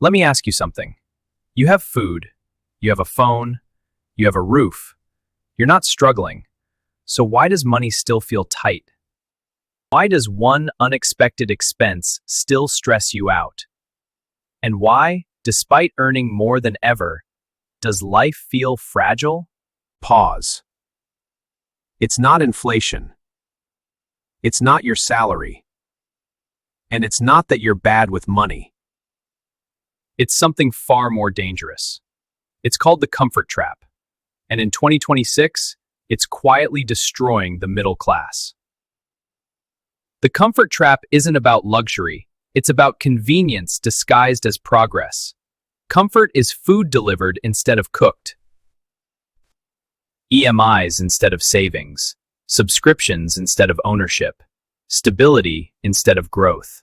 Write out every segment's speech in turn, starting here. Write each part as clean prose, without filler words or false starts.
Let me ask you something. You have food, you have a phone, you have a roof. You're not struggling. So why does money still feel tight? Why does one unexpected expense still stress you out? And why, despite earning more than ever, does life feel fragile? Pause. It's not inflation. It's not your salary. And it's not that you're bad with money. It's something far more dangerous. It's called the comfort trap. And in 2026, it's quietly destroying the middle class. The comfort trap isn't about luxury. It's about convenience disguised as progress. Comfort is food delivered instead of cooked. EMIs instead of savings. Subscriptions instead of ownership. Stability instead of growth.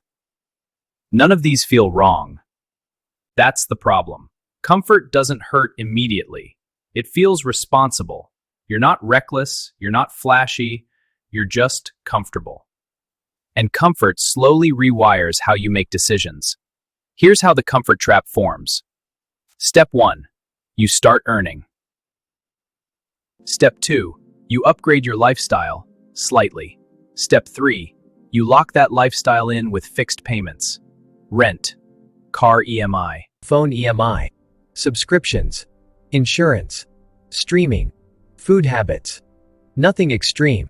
None of these feel wrong. That's the problem. Comfort doesn't hurt immediately. It feels responsible. You're not reckless, you're not flashy, you're just comfortable. And comfort slowly rewires how you make decisions. Here's how the comfort trap forms. Step 1. You start earning. Step 2. You upgrade your lifestyle, slightly. Step 3. You lock that lifestyle in with fixed payments. Rent, car EMI, phone EMI, subscriptions, insurance, streaming, food habits. Nothing extreme.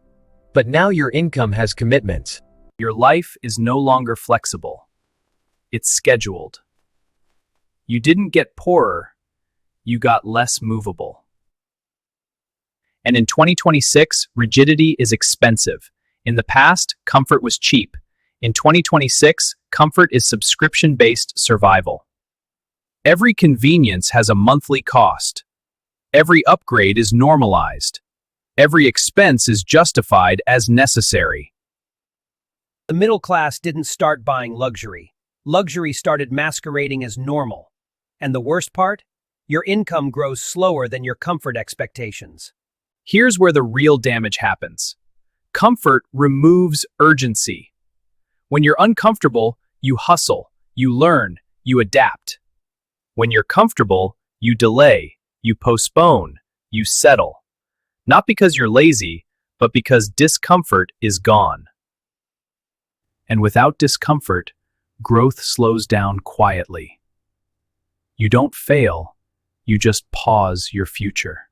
But now your income has commitments. Your life is no longer flexible. It's scheduled. You didn't get poorer, you got less movable. And in 2026, rigidity is expensive. In the past, comfort was cheap. In 2026, comfort is subscription-based survival. Every convenience has a monthly cost. Every upgrade is normalized. Every expense is justified as necessary. The middle class didn't start buying luxury. Luxury started masquerading as normal. And the worst part? Your income grows slower than your comfort expectations. Here's where the real damage happens. Comfort removes urgency. When you're uncomfortable, you hustle, you learn, you adapt. When you're comfortable, you delay, you postpone, you settle. Not because you're lazy, but because discomfort is gone. And without discomfort, growth slows down quietly. You don't fail, you just pause your future.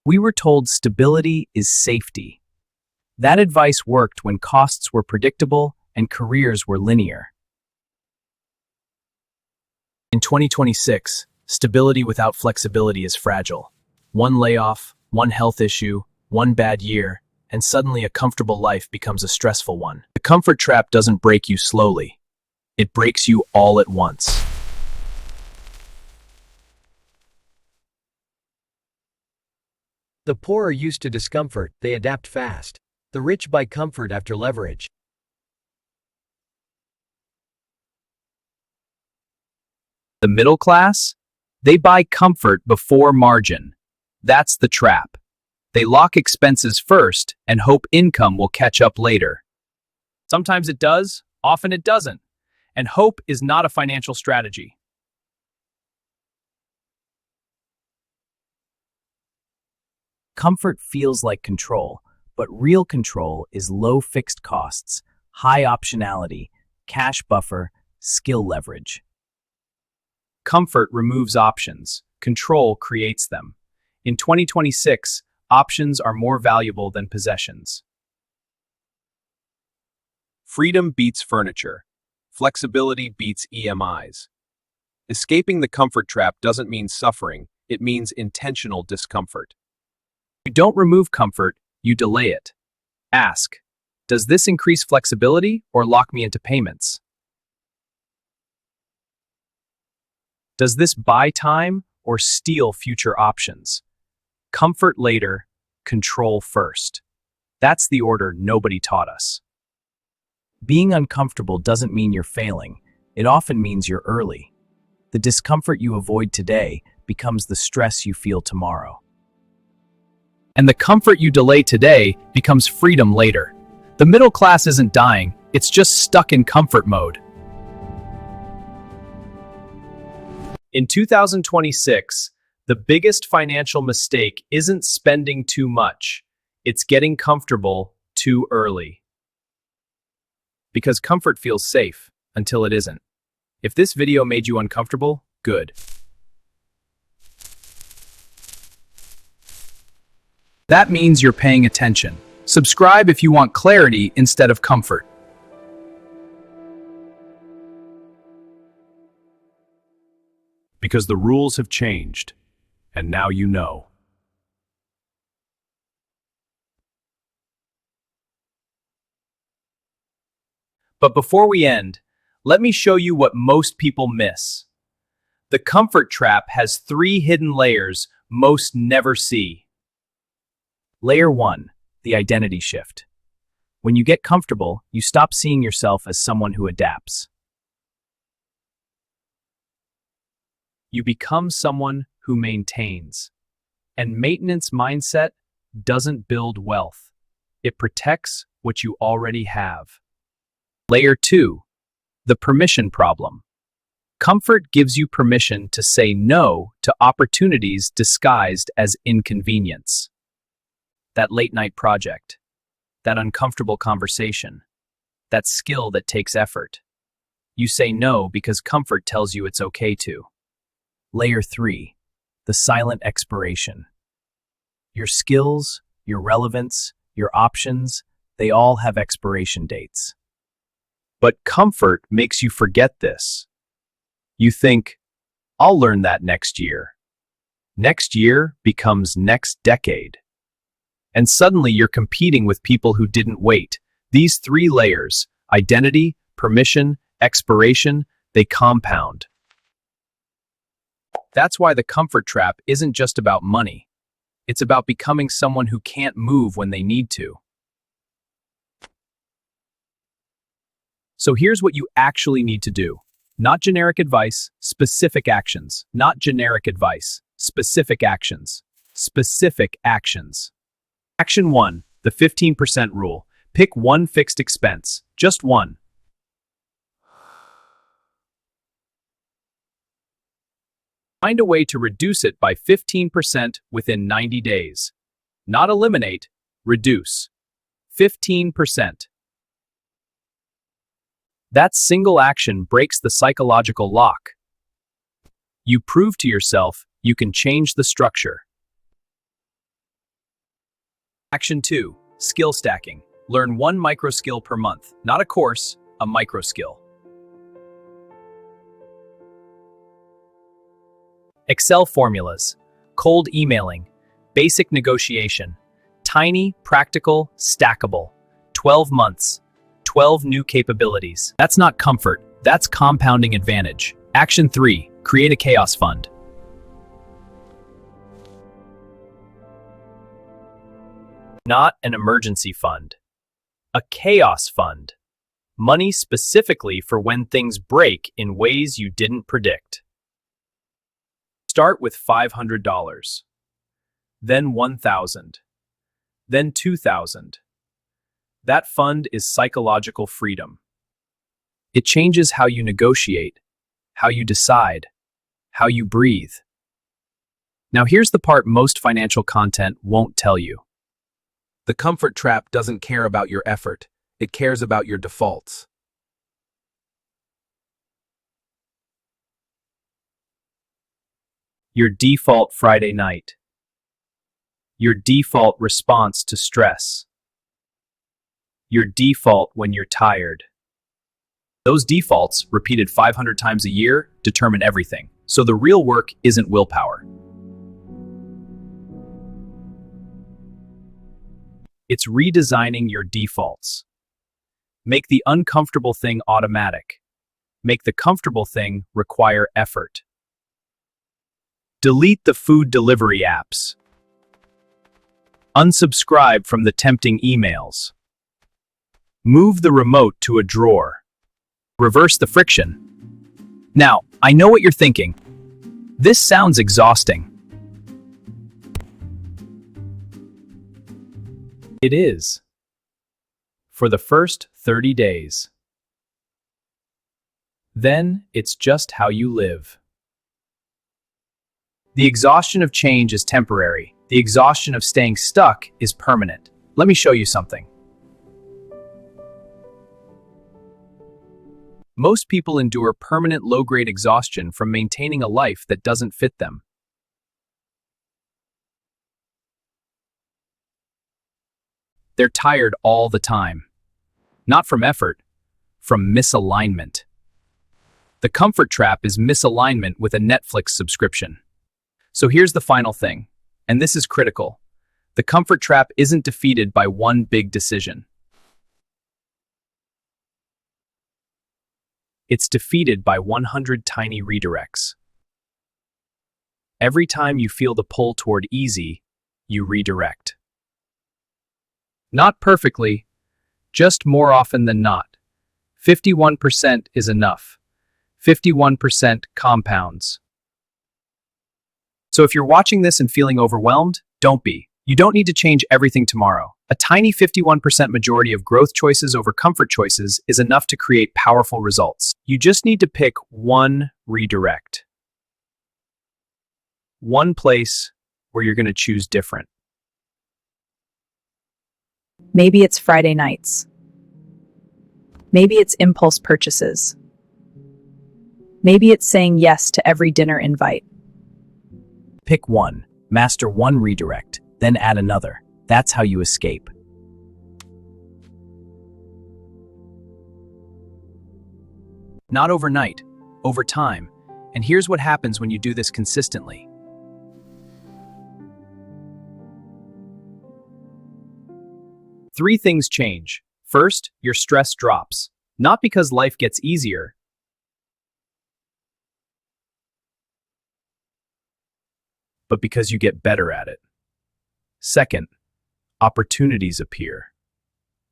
We were told stability is safety. That advice worked when costs were predictable and careers were linear. In 2026, stability without flexibility is fragile. One layoff, one health issue, one bad year, and suddenly a comfortable life becomes a stressful one. The comfort trap doesn't break you slowly. It breaks you all at once. The poor are used to discomfort, they adapt fast. The rich buy comfort after leverage. The middle class? They buy comfort before margin. That's the trap. They lock expenses first and hope income will catch up later. Sometimes it does, often it doesn't. And hope is not a financial strategy. Comfort feels like control, but real control is low fixed costs, high optionality, cash buffer, skill leverage. Comfort removes options. Control creates them. In 2026, options are more valuable than possessions. Freedom beats furniture. Flexibility beats EMIs. Escaping the comfort trap doesn't mean suffering, it means intentional discomfort. You don't remove comfort, you delay it. Ask, does this increase flexibility or lock me into payments? Does this buy time or steal future options? Comfort later, control first. That's the order nobody taught us. Being uncomfortable doesn't mean you're failing. It often means you're early. The discomfort you avoid today becomes the stress you feel tomorrow. And the comfort you delay today becomes freedom later. The middle class isn't dying, it's just stuck in comfort mode. In 2026, the biggest financial mistake isn't spending too much, it's getting comfortable too early. Because comfort feels safe until it isn't. If this video made you uncomfortable, good. That means you're paying attention. Subscribe if you want clarity instead of comfort. Because the rules have changed, and now you know. But before we end, let me show you what most people miss. The comfort trap has 3 hidden layers most never see. Layer 1, the identity shift. When you get comfortable, you stop seeing yourself as someone who adapts. You become someone who maintains. And maintenance mindset doesn't build wealth. It protects what you already have. Layer 2, the permission problem. Comfort gives you permission to say no to opportunities disguised as inconvenience. That late-night project, that uncomfortable conversation, that skill that takes effort. You say no because comfort tells you it's okay to. Layer 3, the silent expiration. Your skills, your relevance, your options, they all have expiration dates. But comfort makes you forget this. You think, I'll learn that next year. Next year becomes next decade. And suddenly you're competing with people who didn't wait. These 3 layers, identity, permission, expiration, they compound. That's why the comfort trap isn't just about money. It's about becoming someone who can't move when they need to. So here's what you actually need to do. Not generic advice, specific actions. Not generic advice, specific actions. Specific actions. Action 1, the 15% rule. Pick one fixed expense, just one. Find a way to reduce it by 15% within 90 days. Not eliminate, reduce. 15%. That single action breaks the psychological lock. You prove to yourself you can change the structure. Action 2, skill stacking. Learn one micro skill per month. Not a course, a micro skill. Excel formulas, cold emailing, basic negotiation, tiny, practical, stackable. 12 months, 12 new capabilities. That's not comfort, that's compounding advantage. Action 3, create a chaos fund. Not an emergency fund. A chaos fund. Money specifically for when things break in ways you didn't predict. Start with $500, then $1,000, then $2,000. That fund is psychological freedom. It changes how you negotiate, how you decide, how you breathe. Now here's the part most financial content won't tell you. The comfort trap doesn't care about your effort. It cares about your defaults. Your default Friday night. Your default response to stress. Your default when you're tired. Those defaults, repeated 500 times a year, determine everything. So the real work isn't willpower. It's redesigning your defaults. Make the uncomfortable thing automatic. Make the comfortable thing require effort. Delete the food delivery apps. Unsubscribe from the tempting emails. Move the remote to a drawer. Reverse the friction. Now, I know what you're thinking. This sounds exhausting. It is. For the first 30 days. Then it's just how you live. The exhaustion of change is temporary. The exhaustion of staying stuck is permanent. Let me show you something. Most people endure permanent low-grade exhaustion from maintaining a life that doesn't fit them. They're tired all the time. Not from effort, from misalignment. The comfort trap is misalignment with a Netflix subscription. So here's the final thing, and this is critical. The comfort trap isn't defeated by one big decision. It's defeated by 100 tiny redirects. Every time you feel the pull toward easy, you redirect. Not perfectly, just more often than not. 51% is enough. 51% compounds. So if you're watching this and feeling overwhelmed, don't be. You don't need to change everything tomorrow. A tiny 51% majority of growth choices over comfort choices is enough to create powerful results. You just need to pick one redirect. One place where you're going to choose different. Maybe it's Friday nights. Maybe it's impulse purchases. Maybe it's saying yes to every dinner invite. Pick one, master one redirect, then add another. That's how you escape. Not overnight, over time. And here's what happens when you do this consistently. Three things change. First, your stress drops. Not because life gets easier, but because you get better at it. Second, opportunities appear.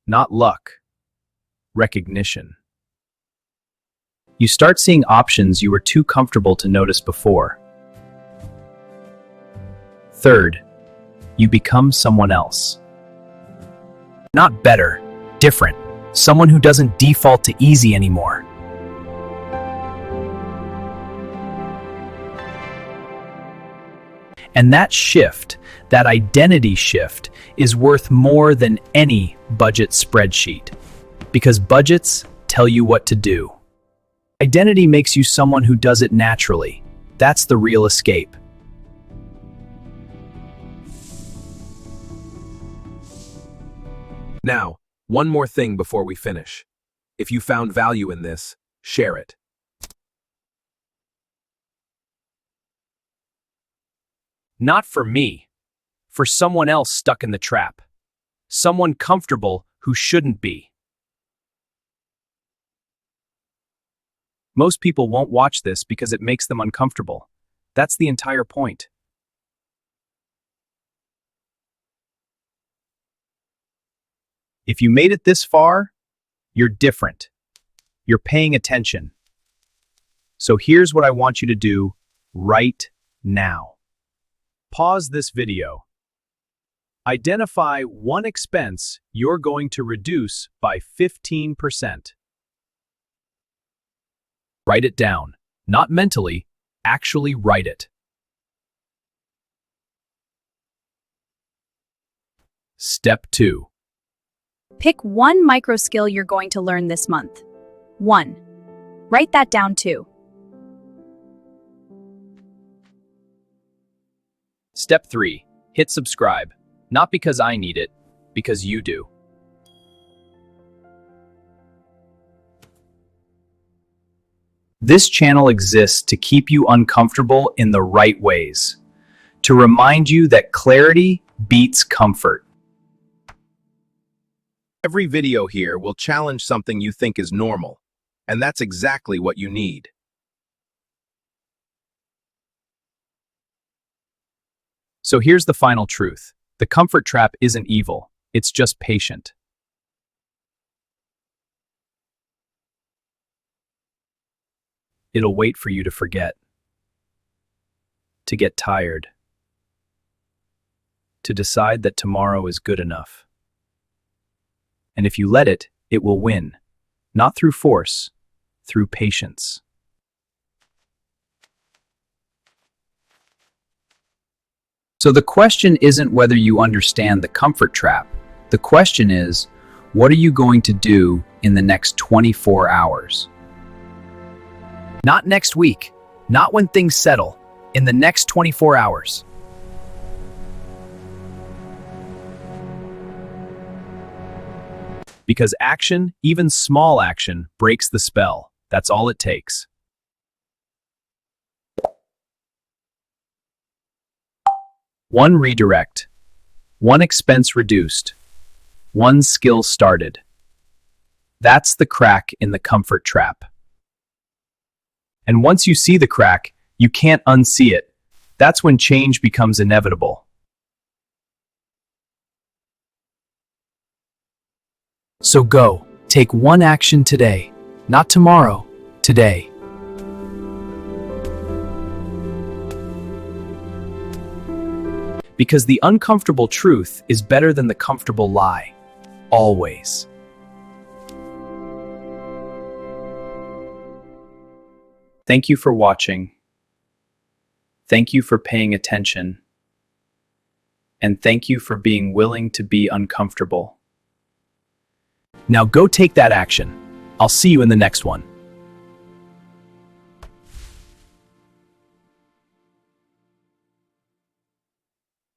Not luck, recognition. You start seeing options you were too comfortable to notice before. Third, you become someone else. Not better, different. Someone who doesn't default to easy anymore. And that shift, that identity shift, is worth more than any budget spreadsheet. Because budgets tell you what to do. Identity makes you someone who does it naturally. That's the real escape. Now, one more thing before we finish. If you found value in this, share it. Not for me. For someone else stuck in the trap. Someone comfortable who shouldn't be. Most people won't watch this because it makes them uncomfortable. That's the entire point. If you made it this far, you're different. You're paying attention. So here's what I want you to do right now. Pause this video. Identify one expense you're going to reduce by 15%. Write it down. Not mentally, actually write it. Step 2. Pick one micro skill you're going to learn this month. 1. Write that down too. Step 3. Hit subscribe. Not because I need it, because you do. This channel exists to keep you uncomfortable in the right ways. To remind you that clarity beats comfort. Every video here will challenge something you think is normal, and that's exactly what you need. So here's the final truth. The comfort trap isn't evil. It's just patient. It'll wait for you to forget, to get tired, to decide that tomorrow is good enough. And if you let it, it will win, not through force, through patience. So the question isn't whether you understand the comfort trap. The question is, what are you going to do in the next 24 hours? Not next week, not when things settle, in the next 24 hours. Because action, even small action, breaks the spell. That's all it takes. One redirect, one expense reduced, one skill started. That's the crack in the comfort trap. And once you see the crack, you can't unsee it. That's when change becomes inevitable. So go, take one action today, not tomorrow, today. Because the uncomfortable truth is better than the comfortable lie. Always. Thank you for watching. Thank you for paying attention. And thank you for being willing to be uncomfortable. Now go take that action. I'll see you in the next one.